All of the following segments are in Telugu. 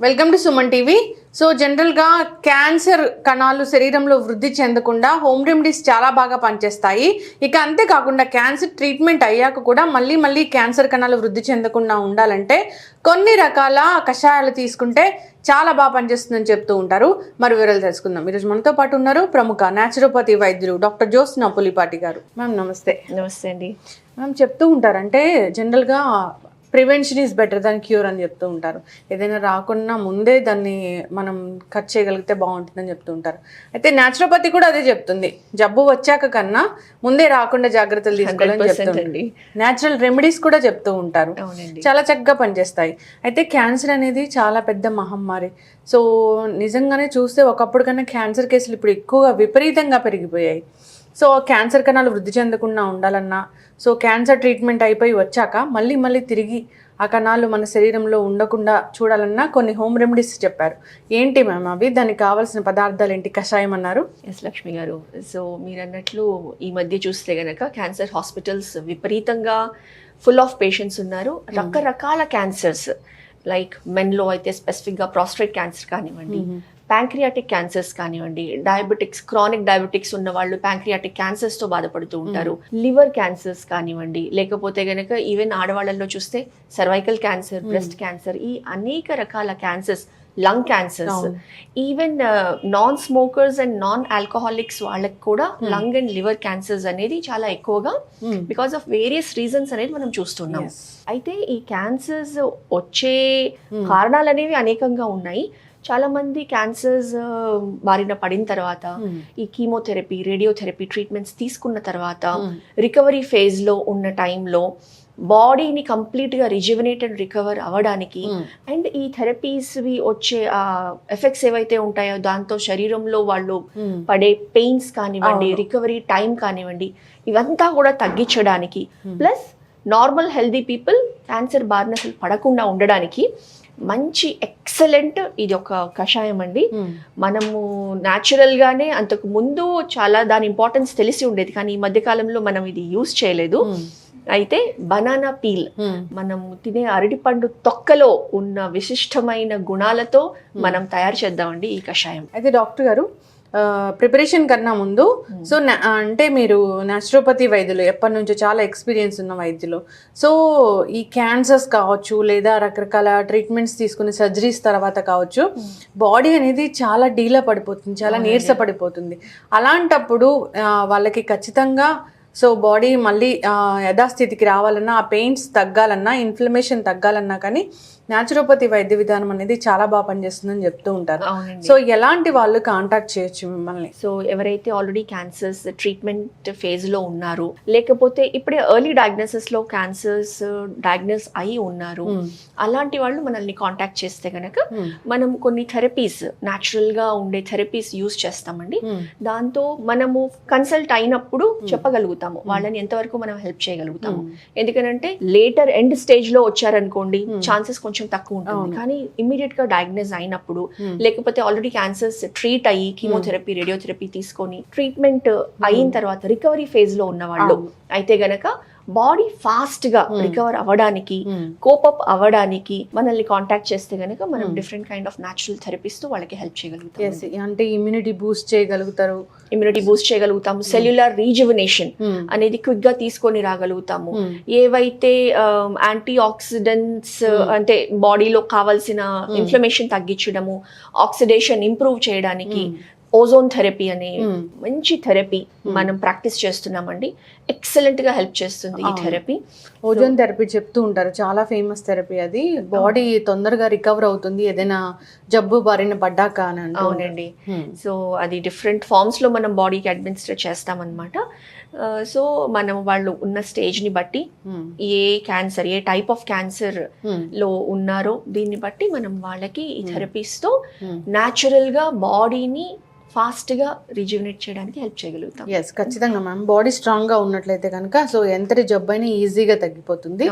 Welcome to Suman TV. So జనరల్గా క్యాన్సర్ కణాలు శరీరంలో వృద్ధి చెందకుండా హోమ్ రెమెడీస్ చాలా బాగా పనిచేస్తాయి. ఇక అంతేకాకుండా క్యాన్సర్ ట్రీట్మెంట్ అయ్యాక కూడా మళ్ళీ క్యాన్సర్ కణాలు వృద్ధి చెందకుండా ఉండాలంటే కొన్ని రకాల కషాయాలు తీసుకుంటే చాలా బాగా పనిచేస్తుందని చెప్తూ ఉంటారు. మరి వివరాలు తెలుసుకుందాం. ఈరోజు మనతో పాటు ఉన్నారు ప్రముఖ న్యాచురోపతి వైద్యులు డాక్టర్ జ్యోత్స్న పులిపాటి గారు. మ్యామ్ నమస్తే. నమస్తే అండి. మ్యామ్ చెప్తూ ఉంటారు, అంటే జనరల్గా prevention is better than cure అని చెప్తూ ఉంటారు. ఏదైనా రాకుండా ముందే దాన్ని మనం కట్ చేయగలిగితే బాగుంటుందని చెప్తూ ఉంటారు. అయితే న్యాచురోపతి కూడా అదే చెప్తుంది, జబ్బు వచ్చాక కన్నా ముందే రాకుండా జాగ్రత్తలు తీసుకోవాలని చెప్తుంది. న్యాచురల్ రెమెడీస్ కూడా చెప్తూ ఉంటారు, చాలా చక్కగా పనిచేస్తాయి. అయితే క్యాన్సర్ అనేది చాలా పెద్ద మహమ్మారి. సో నిజంగానే చూస్తే ఒకప్పుడు కన్నా క్యాన్సర్ కేసులు ఇప్పుడు ఎక్కువగా విపరీతంగా పెరిగిపోయాయి. సో క్యాన్సర్ కణాలు వృద్ధి చెందకుండా ఉండాలన్నా, సో క్యాన్సర్ ట్రీట్మెంట్ అయిపోయి వచ్చాక మళ్ళీ తిరిగి ఆ కణాలు మన శరీరంలో ఉండకుండా చూడాలన్నా కొన్ని హోమ్ రెమెడీస్ చెప్పారు. ఏంటి మ్యామ్ అవి? దానికి కావాల్సిన పదార్థాలు ఏంటి? కషాయం అన్నారు. ఎస్ లక్ష్మి గారు. సో మీరు అన్నట్లు ఈ మధ్య చూస్తే గనక క్యాన్సర్ హాస్పిటల్స్ విపరీతంగా ఫుల్ ఆఫ్ పేషెంట్స్ ఉన్నారు. రకరకాల క్యాన్సర్స్, లైక్ మెన్లో అయితే స్పెసిఫిక్గా ప్రాస్టేట్ క్యాన్సర్ కానివ్వండి, ప్యాంక్రియాటిక్ క్యాన్సర్స్ కానివ్వండి, డయాబెటిక్స్, క్రానిక్ డయాబెటిక్స్ ఉన్న వాళ్ళు ప్యాంక్రియాటిక్ క్యాన్సర్స్తో బాధపడుతూ ఉంటారు. లివర్ క్యాన్సర్స్ కానివ్వండి, లేకపోతే గనక ఈవెన్ ఆడవాళ్ళల్లో చూస్తే సర్వైకల్ క్యాన్సర్, బ్రెస్ట్ క్యాన్సర్, ఈ అనేక రకాల cancers, lung cancers, even non smokers and non alcoholics వాళ్ళకి కూడా లంగ్ అండ్ లివర్ క్యాన్సర్స్ అనేది చాలా ఎక్కువగా బికాస్ ఆఫ్ వేరియస్ రీజన్స్ అనేది మనం చూస్తున్నాం. అయితే ఈ క్యాన్సర్స్ వచ్చే కారణాలు అనేవి అనేకంగా ఉన్నాయి. చాలా మంది క్యాన్సర్స్ బారిన పడిన తర్వాత ఈ కీమోథెరపీ, రేడియోథెరపీ ట్రీట్మెంట్స్ తీసుకున్న తర్వాత రికవరీ ఫేజ్లో ఉన్న టైంలో బాడీని కంప్లీట్గా రిజ్యువనేటెడ్ రికవర్ అవ్వడానికి అండ్ ఈ థెరపీస్వి వచ్చే ఆ ఎఫెక్ట్స్ ఏవైతే ఉంటాయో దాంతో శరీరంలో వాళ్ళు పడే పెయిన్స్ కానివ్వండి, రికవరీ టైం కానివ్వండి, ఇవంతా కూడా తగ్గించడానికి, plus normal healthy people cancer బారిన అసలు పడకుండా ఉండడానికి మంచి ఎక్సలెంట్ ఇది ఒక కషాయం అండి. మనము న్యాచురల్గానే అంతకు ముందు చాలా దాని ఇంపార్టెన్స్ తెలిసి ఉండేది, కానీ ఈ మధ్య కాలంలో మనం ఇది యూజ్ చేయలేదు. అయితే బనానా పీల్, మనం తినే అరటిపండు తొక్కలో ఉన్న విశిష్టమైన గుణాలతో మనం తయారు చేద్దామండి ఈ కషాయం. అయితే డాక్టర్ గారు, ప్రిపరేషన్ కన్నా ముందు సో అంటే మీరు న్యాచురోపతి వైద్యులు, ఎప్పటి నుంచో చాలా ఎక్స్పీరియన్స్ ఉన్న వైద్యులు. సో ఈ క్యాన్సర్స్ కావచ్చు లేదా రకరకాల ట్రీట్మెంట్స్ తీసుకుని సర్జరీస్ తర్వాత కావచ్చు, బాడీ అనేది చాలా డీలా పడిపోతుంది, చాలా నీరస పడిపోతుంది. అలాంటప్పుడు వాళ్ళకి ఖచ్చితంగా సో బాడీ మళ్ళీ యథాస్థితికి రావాలన్నా, ఆ పెయిన్స్ తగ్గాలన్నా, ఇన్ఫ్లమేషన్ తగ్గాలన్నా కానీ న్యాచురోపతి వైద్య విధానం అనేది చాలా బాగా పనిచేస్తుందని చెప్తూ ఉంటారు. సో ఎలాంటి వాళ్ళు కాంటాక్ట్ చేయొచ్చు మిమ్మల్ని? సో ఎవరైతే ఆల్రెడీ క్యాన్సర్స్ ట్రీట్మెంట్ ఫేజ్లో ఉన్నారు, లేకపోతే ఇప్పుడే ఎర్లీ డయాగ్నోసిస్లో క్యాన్సర్స్ డయాగ్నోస్ అయి ఉన్నారు, అలాంటి వాళ్ళు మనల్ని కాంటాక్ట్ చేస్తే కనుక మనం కొన్ని థెరపీస్, న్యాచురల్గా ఉండే థెరపీస్ యూజ్ చేస్తామండి. దాంతో మనము కన్సల్ట్ అయినప్పుడు చెప్పగలుగుతాము వాళ్ళని ఎంతవరకు మనం హెల్ప్ చేయగలుగుతాము. ఎందుకంటే లేటర్ ఎండ్ స్టేజ్లో వచ్చారనుకోండి, ఛాన్సెస్ కొంచెం తక్కువ ఉంటుంది. కానీ ఇమ్మీడియట్ గా డయాగ్నోస్ అయినప్పుడు, లేకపోతే ఆల్రెడీ క్యాన్సర్స్ ట్రీట్ అయ్యి కీమోథెరపీ, రేడియోథెరపీ తీసుకొని ట్రీట్మెంట్ అయిన తర్వాత రికవరీ ఫేజ్ లో ఉన్న వాళ్ళు అయితే గనక బాడీ ఫాస్ట్ గా రికవర్ అవ్వడానికి, కోపప్ అవ్వడానికి మనల్ని కాంటాక్ట్ చేస్తే గనక మనం different kind of natural therapies తో వాళ్ళకి హెల్ప్ చేయగలుగుతాం. అంటే ఇమ్యూనిటీ బూస్ట్ చేయగలుగుతాము, సెల్యులర్ రీజువనేషన్ అనేది క్విక్ గా తీసుకొని రాగలుగుతాము. ఏవైతే యాంటీ ఆక్సిడెంట్స్ అంటే బాడీలో కావాల్సిన ఇన్ఫ్లమేషన్ తగ్గించడము, ఆక్సిడేషన్ ఇంప్రూవ్ చేయడానికి ఓజోన్ థెరపీ అనే మంచి థెరపీ మనం ప్రాక్టీస్ చేస్తున్నామండి. ఎక్సలెంట్ గా హెల్ప్ చేస్తుంది ఈ థెరపీ. ఓజోన్ థెరపీ చెప్తూ ఉంటారు, చాలా ఫేమస్ థెరపీ అది. బాడీ తొందరగా రికవర్ అవుతుంది ఏదైనా జబ్బు బారిన పడ్డాక అని. అవునండి. సో అది డిఫరెంట్ ఫార్మ్స్ లో మనం బాడీకి అడ్మినిస్ట్రేట్ చేస్తామన్నమాట. సో మనం వాళ్ళు ఉన్న స్టేజ్ ని బట్టి, ఏ క్యాన్సర్, ఏ టైప్ ఆఫ్ క్యాన్సర్ లో ఉన్నారో దీన్ని బట్టి మనం వాళ్ళకి ఈ థెరపీస్ తో న్యాచురల్ గా బాడీని ఫాస్ట్ గా రిజ్యూనేట్ చేయడానికి హెల్ప్ చేయగలుగుతాం. ఎస్, ఖచ్చితంగా మ్యామ్. బాడీ స్ట్రాంగ్ గా ఉన్నట్లయితే కనుక సో ఎంతటి జబ్బు అయినా ఈజీగా తగ్గిపోతుంది.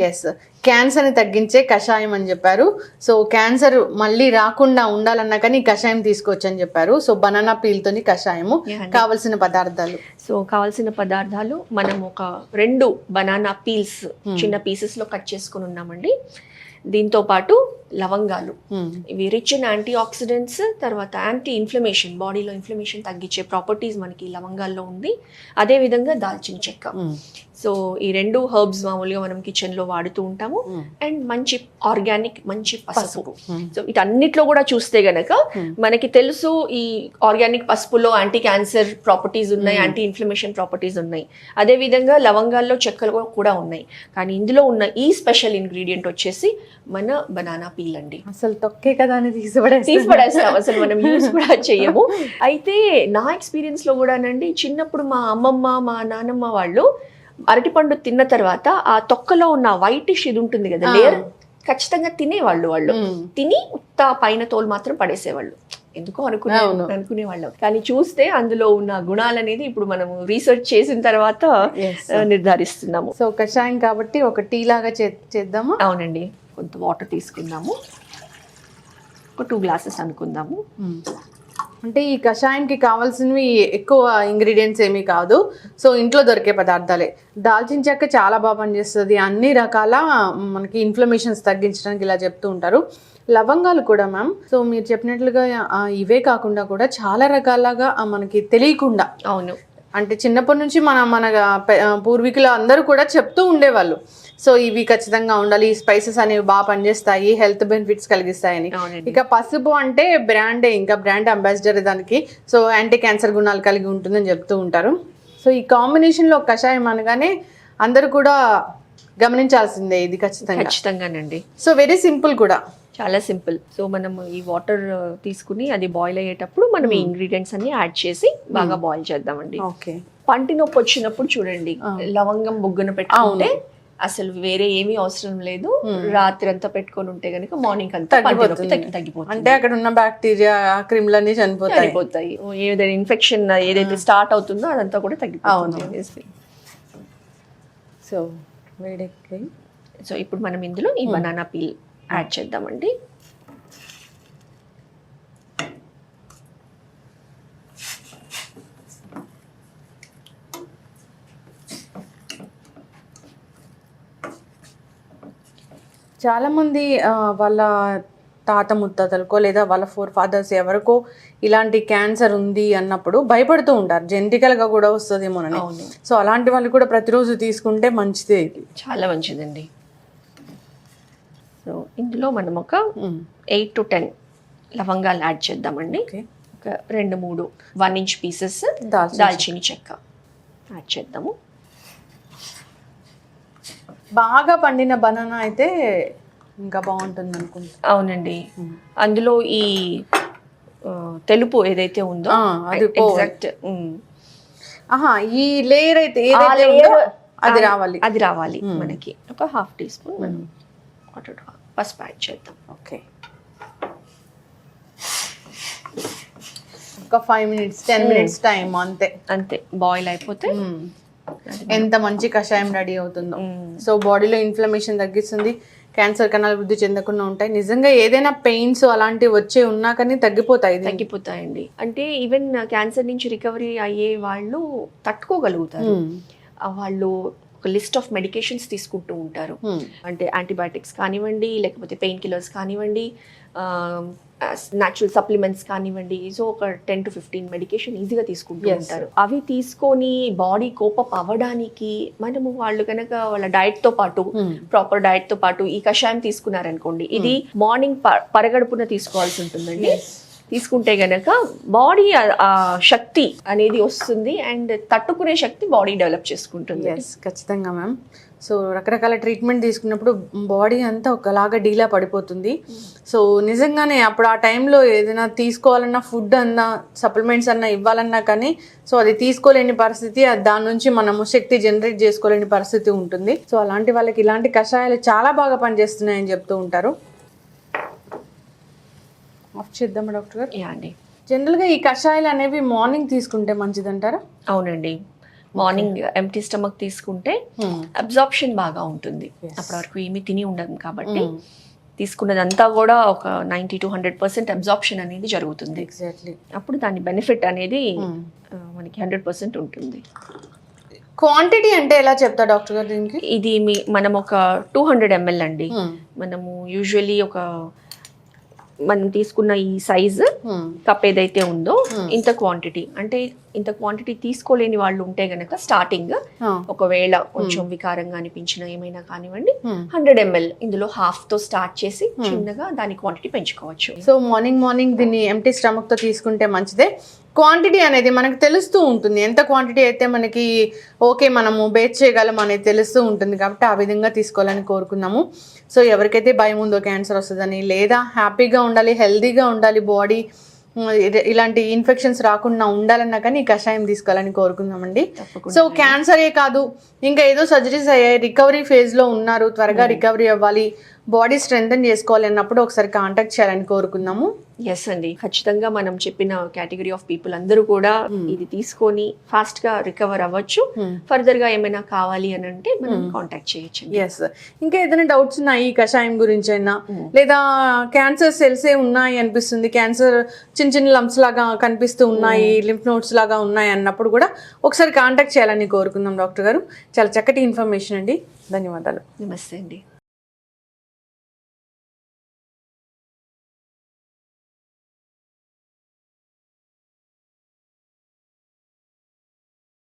ఎస్, క్యాన్సర్ ని తగ్గించే కషాయం అని చెప్పారు. సో క్యాన్సర్ మళ్ళీ రాకుండా ఉండాలన్నా కానీ కషాయం తీసుకోవచ్చు అని చెప్పారు. సో బనానా పీల్ తోని కషాయము. కావలసిన పదార్థాలు, సో కావాల్సిన పదార్థాలు మనం ఒక 2 బనానా పీల్స్ చిన్న పీసెస్ లో కట్ చేసుకుని ఉన్నామండి. దీంతో పాటు లవంగాలు. ఇవి రిచ్ ఇన్ యాంటీ ఆక్సిడెంట్స్, తర్వాత యాంటీ ఇన్ఫ్లమేషన్, బాడీలో ఇన్ఫ్లమేషన్ తగ్గించే ప్రాపర్టీస్ మనకి లవంగాల్లో ఉంది. అదేవిధంగా దాల్చిన చెక్క. సో ఈ 2 హర్బ్స్ మామూలుగా మనం కిచెన్ లో వాడుతూ ఉంటాము. అండ్ మంచి ఆర్గానిక్, మంచి పసుపు. సో వీటన్నిటిలో కూడా చూస్తే గనక మనకి తెలుసు ఈ ఆర్గానిక్ పసుపులో యాంటీ క్యాన్సర్ ప్రాపర్టీస్ ఉన్నాయి, యాంటీ ఇన్ఫ్లమేషన్ ప్రాపర్టీస్ ఉన్నాయి. అదే విధంగా లవంగాల్లో చెక్కలు కూడా ఉన్నాయి. కానీ ఇందులో ఉన్న ఈ స్పెషల్ ఇంగ్రీడియంట్ వచ్చేసి మన బనానా పీల్ అండి. అసలు తొక్కే కదా అని తీసిపడేస్తాం, అసలు మనం యూస్ కూడా చేయము. అయితే నా ఎక్స్పీరియన్స్ లో కూడానండి, చిన్నప్పుడు మా అమ్మమ్మ, మా నానమ్మ వాళ్ళు అరటిపండు తిన్న తర్వాత ఆ తొక్కలో ఉన్న వైటిష్ ఇది ఉంటుంది కదా లేయర్, ఖచ్చితంగా తినేవాళ్ళు. వాళ్ళు తిని ఉత్త పైన తోలు మాత్రం పడేసేవాళ్ళు. ఎందుకో అనుకునేవాళ్ళం. కానీ చూస్తే అందులో ఉన్న గుణాలు అనేది ఇప్పుడు మనము రీసెర్చ్ చేసిన తర్వాత నిర్ధారిస్తున్నాము. సో కషాయం కాబట్టి ఒక టీ లాగా చేద్దాము. అవునండి, కొంత వాటర్ తీసుకుందాము, ఒక 2 గ్లాసెస్ అనుకుందాము. అంటే ఈ కషాయానికి కావాల్సినవి ఎక్కువ ఇంగ్రీడియంట్స్ ఏమీ కాదు. సో ఇంట్లో దొరికే పదార్థాలే. దాల్చిన చెక్క చాలా బాగా పనిచేస్తుంది, అన్ని రకాల మనకి ఇన్ఫ్లమేషన్స్ తగ్గించడానికి ఇలా చెప్తూ ఉంటారు. లవంగాలు కూడా మ్యామ్, సో మీరు చెప్పినట్లుగా ఇవే కాకుండా కూడా చాలా రకాలుగా మనకి తెలియకుండా, అవును, అంటే చిన్నప్పటి నుంచి మన పూర్వీకులు అందరూ కూడా చెప్తూ ఉండేవాళ్ళు. సో ఇవి ఖచ్చితంగా ఉండాలి, ఈ స్పైసెస్ అనేవి బాగా పనిచేస్తాయి, హెల్త్ బెనిఫిట్స్ కలిగిస్తాయని. ఇక పసుపు అంటే బ్రాండే, ఇంకా బ్రాండ్ అంబాసిడర్ దానికి. సో యాంటీ క్యాన్సర్ గుణాలు కలిగి ఉంటుందని చెప్తూ ఉంటారు. సో ఈ కాంబినేషన్లో కషాయం అనగానే అందరూ కూడా గమనించాల్సిందే ఇది ఖచ్చితంగానండి. సో వెరీ సింపుల్ కూడా, చాలా సింపుల్. సో మనం ఈ వాటర్ తీసుకుని అది బాయిల్ అయ్యేటప్పుడు మనం ఈ ఇంగ్రీడియంట్స్ అన్ని యాడ్ చేసి బాగా బాయిల్ చేద్దామండి. ఓకే. పంటి నొప్పి వచ్చినప్పుడు చూడండి, లవంగం బొగ్గున పెట్టుకుంటే అసలు వేరే ఏమీ అవసరం లేదు. రాత్రి అంతా పెట్టుకొని ఉంటే గనుక మార్నింగ్ అంతా తగ్గిపోతుంది. అంటే అక్కడ ఉన్న బ్యాక్టీరియా, క్రిములన్నీ చనిపోతాయి. ఏదైనా ఇన్ఫెక్షన్ ఏదైతే స్టార్ట్ అవుతుందో అదంతా కూడా తగ్గిపోతుంది. సో వేడెక్కి, సో ఇప్పుడు మనం ఇందులో ఈ బనానా పీల్ యాడ్ చేద్దామండి. చాలామంది వాళ్ళ తాత ముత్తాతలకో లేదా వాళ్ళ 4 ఫాదర్స్ ఎవరికో ఇలాంటి క్యాన్సర్ ఉంది అన్నప్పుడు భయపడుతూ ఉంటారు, జెనెటికల్గా కూడా వస్తుందేమోనని. సో అలాంటి వాళ్ళు కూడా ప్రతిరోజు తీసుకుంటే మంచిదే, చాలా మంచిదండి. సో ఇందులో మనం ఒక 8 to 10 లవంగాలు యాడ్ చేద్దామండి. ఒక 2-3 1 inch పీసెస్ దాల్చిన చెక్క యాడ్ చేద్దాము. బాగా పండిన బనానా అయితే ఇంకా బాగుంటుంది అనుకుంటా. అవునండి, అందులో ఈ తెలుపు ఏదైతే ఉందో అది ఎగ్జాక్ట్ ఈ లేయర్ అయితే అది రావాలి మనకి. ఒక 1/2 teaspoon మనం పసుపు యాడ్ చేద్దాం. ఓకే, ఒక 5 minutes 10 minutes టైం అంతే బాయిల్ అయిపోతే ఎంత మంచి కషాయం రెడీ అవుతుందో. సో బాడీలో ఇన్ఫ్లమేషన్ తగ్గిస్తుంది, క్యాన్సర్ కణాలు వృద్ధి చెందకుండా ఉంటాయి. నిజంగా ఏదైనా పెయిన్స్ అలాంటివి వచ్చే ఉన్నా కానీ తగ్గిపోతాయండి. అంటే ఈవెన్ క్యాన్సర్ నుంచి రికవరీ అయ్యే వాళ్ళు తట్టుకోగలుగుతారు. వాళ్ళు ఒక లిస్ట్ ఆఫ్ మెడికేషన్స్ తీసుకుంటూ ఉంటారు. అంటే యాంటీబయాటిక్స్ కానివ్వండి, లేకపోతే పెయిన్ కిల్లర్స్ కానివ్వండి, న్యాచురల్ సప్లిమెంట్స్ కానివ్వండి. సో ఒక 10 to 15 మెడికేషన్ ఈజీగా తీసుకుంటూ ఉంటారు. అవి తీసుకొని బాడీ కోపప్ అవ్వడానికి మనము వాళ్ళు కనుక వాళ్ళ డైట్ తో పాటు ప్రాపర్ డైట్ తో పాటు ఈ కషాయం తీసుకున్నారనుకోండి, ఇది మార్నింగ్ పరగడుపున తీసుకోవాల్సి ఉంటుందండి. తీసుకుంటే గనక బాడీ ఆ శక్తి అనేది వస్తుంది అండ్ తట్టుకునే శక్తి బాడీ డెవలప్ చేసుకుంటుంది. ఖచ్చితంగా మ్యామ్. సో రకరకాల ట్రీట్మెంట్ తీసుకున్నప్పుడు బాడీ అంతా ఒకలాగా డీలా పడిపోతుంది. సో నిజంగానే అప్పుడు ఆ టైంలో ఏదైనా తీసుకోవాలన్నా, ఫుడ్ అన్నా, సప్లిమెంట్స్ అన్నా ఇవ్వాలన్నా కానీ సో అది తీసుకోలేని పరిస్థితి, దాని నుంచి మనము శక్తి జనరేట్ చేసుకోలేని పరిస్థితి ఉంటుంది. సో అలాంటి వాళ్ళకి ఇలాంటి కషాయాలు చాలా బాగా పనిచేస్తున్నాయని చెప్తూ ఉంటారు. ఆఫ్ చేద్దామా డాక్టర్ గారు? అండి, జనరల్గా ఈ కషాయాలు అనేవి మార్నింగ్ తీసుకుంటే మంచిదంటారా? అవునండి, మార్నింగ్ ఎంటీ స్టమక్ తీసుకుంటే అబ్జార్ప్షన్ బాగా ఉంటుంది. అప్పటి వరకు ఏమీ తిని ఉండదు కాబట్టి తీసుకున్నదంతా కూడా ఒక 90 to 100% అబ్జార్ప్షన్ అనేది జరుగుతుంది. ఎగ్జాక్ట్లీ. అప్పుడు దాని బెనిఫిట్ అనేది మనకి 100% ఉంటుంది. క్వాంటిటీ అంటే ఎలా చెప్తా డాక్టర్ గారు దీనికి? ఇది మనం ఒక 200 ml అండి. మనము యూజువల్లీ మనం తీసుకున్న ఈ సైజు కప్ ఏదైతే ఉందో ఇంత క్వాంటిటీ, అంటే ఇంత క్వాంటిటీ తీసుకోలేని వాళ్ళు ఉంటే గనక స్టార్టింగ్ ఒకవేళ కొంచెం వికారంగా అనిపించిన ఏమైనా కానివ్వండి 100 ml ఇందులో హాఫ్ తో స్టార్ట్ చేసి చిన్నగా దాని క్వాంటిటీ పెంచుకోవచ్చు. సో మార్నింగ్ దీన్ని ఎంటీ స్టమక్ తో తీసుకుంటే మంచిదే. క్వాంటిటీ అనేది మనకు తెలుస్తూ ఉంటుంది, ఎంత క్వాంటిటీ అయితే మనకి ఓకే మనము బేచ్ చేయగలం అనేది తెలుస్తూ ఉంటుంది, కాబట్టి ఆ విధంగా తీసుకోవాలని కోరుకున్నాము. సో ఎవరికైతే భయం ఉందో క్యాన్సర్ వస్తుందని, లేదా హ్యాపీగా ఉండాలి, హెల్దీగా ఉండాలి, బాడీ ఇలాంటి ఇన్ఫెక్షన్స్ రాకుండా ఉండాలన్నా కానీ ఈ కషాయం తీసుకోవాలని కోరుకుందామండి. సో క్యాన్సరే కాదు, ఇంకా ఏదో సర్జరీస్ అయ్యాయి, రికవరీ ఫేజ్లో ఉన్నారు, త్వరగా రికవరీ అవ్వాలి, బాడీ స్ట్రెంథన్ చేసుకోవాలి అన్నప్పుడు ఒకసారి కాంటాక్ట్ చేయాలని కోరుకుందాము. ఎస్ అండి, ఖచ్చితంగా మనం చెప్పిన కేటగిరీ ఆఫ్ పీపుల్ అందరూ కూడా ఇది తీసుకొని ఫాస్ట్ గా రికవర్ అవ్వచ్చు. ఫర్దర్ గా ఏమైనా కావాలి అని అంటే మనం కాంటాక్ట్ చేయొచ్చు. ఎస్, ఇంకా ఏదైనా డౌట్స్ ఉన్నాయి ఈ కషాయం గురించి అయినా, లేదా క్యాన్సర్ సెల్స్ ఉన్నాయి అనిపిస్తుంది, క్యాన్సర్ చిన్న లంప్స్ లాగా కనిపిస్తూ ఉన్నాయి, లింఫ్ నోడ్స్ లాగా ఉన్నాయి అన్నప్పుడు కూడా ఒకసారి కాంటాక్ట్ చేయాలని కోరుకుందాం డాక్టర్ గారు. చాలా చక్కటి ఇన్ఫర్మేషన్ అండి, ధన్యవాదాలు. నమస్తే అండి.